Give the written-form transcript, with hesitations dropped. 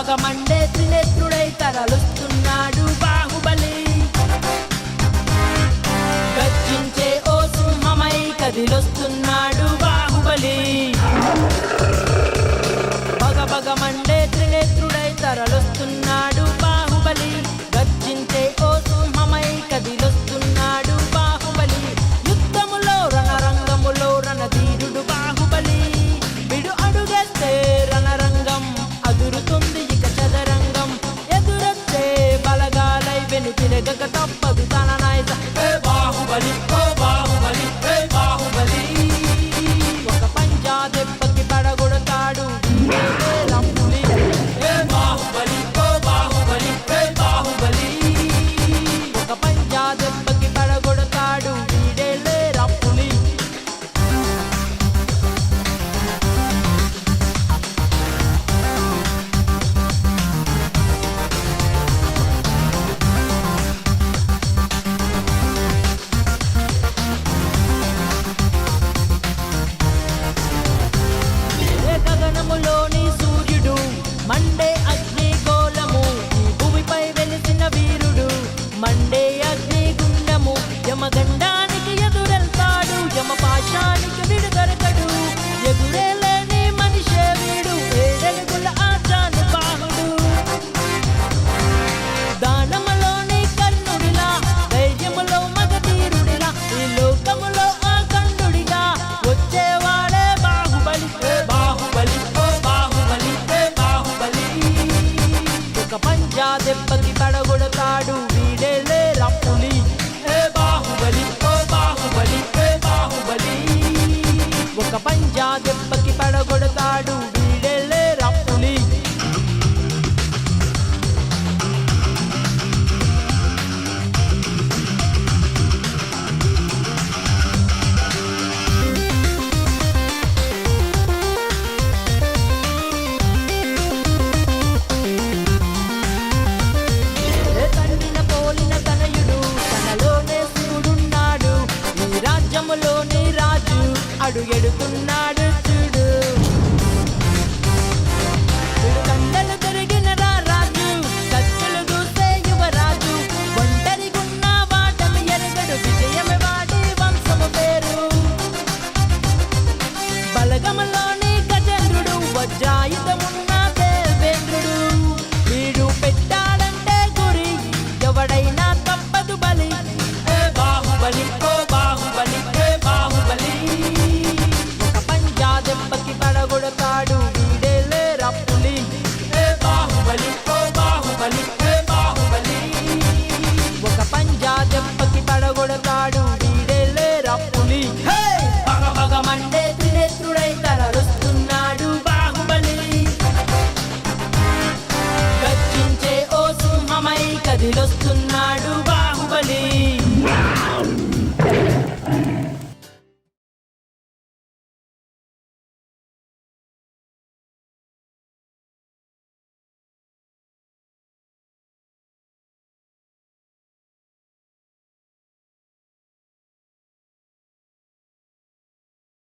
పగ మండే త్రినేత్రుడై తరలుస్తున్నాడు బాహుబలి. గర్జించే ఓ సింహమై కదిలొస్తున్నాడు బాహుబలి. పగ పగ మండే త్రినేత్రుడై తరలుస్తున్నాడు బాహుబలి. గర్జించే ఓ సింహమై కదిలొస్తున్నాడు బాహుబలి. యుద్ధములో రణరంగములో రణధీరుడు బాహుబలి. విడు అడుగేస్తే రణరంగం అదురుతుంది ఇక చదరంగం. ఎదురొచ్చే బలగాలై వెను తిరగక తప్పదు తన నాయక. ఏ బాహుబలి ఓ బాహుబలి ఏ బాహుబలి. ఒక పంజా దెబ్బకి పడగొడతాడు రంపులి. ఏ బాహుబలి ఓ బాహుబలి ఏ బాహుబలి. ఒక పంజా దెబ్బకి పడగొడతాడు వీడేలే రంపులి. గగనములోని సూర్యుడు మండే అగ్ని గోళము. ఈ భూమిపై వెలిసిన వీరుడు మండే అగ్ని గుండము. యమగండానికి ఎదురెళ్తాడు యమపాశానికి విడు దొరకడు. ఎదురేలేని మనిషే వీడు ఏడడుగుల ఆచాను బాహుడు. దానములోని కర్ణుడిలా ధైర్యములో మగధీరుడిలా ఈ లోకములో ఆఖండుడిగా వచ్చేవాడే బాహుబలి. బాహుబలి ఓ బాహుబలి ఏ బాహుబలి. ఒక పంజా దెబ్బకి పడగొడతాడు వీడేలే రప్పులి. ఏ బాహుబలి ఓ బాహుబలి ఏ బాహుబలి. ఒక పంజా దెబ్బకి పడగొడతాడు వీడేలే రప్పులి. తండ్రిన పోలిన తనయుడు తనలోనే శివుడున్నాడు. ఈ రాజ్యములోని రాజు అడుగెడుతున్నాడు చూడు. వీడు కండలు తిరిగిన రాజు కత్తులు దూసే యువరాజు. ఒంటరిగున్న వాటమి ఎరగడు విజయమే వాడి వంశము పేరు. బలగములోని గజేంద్రుడు వజ్రాయుధమున్న దేవేంద్రుడు. వీడు పెట్టాడంటే గురి ఎవడైనా తప్పదు బలి. ఏ బాహుబలి ఓ బాహుబలి ఏ బాహుబలి. ఒక పంజా దెబ్బకి పడగొడతాడు వీడేలే రప్పులి. ఏ బాహుబలి ఓ బాహుబలి ఏ బాహుబలి. ఒక పంజా దెబ్బకి పడగొడతాడు వీడేలే రప్పులి. పగ పగ మండే త్రినేత్రుడై తరలుస్తున్నాడు బాహుబలి. గర్జించే ఓ సింహమై కదిలొస్తున్నాడు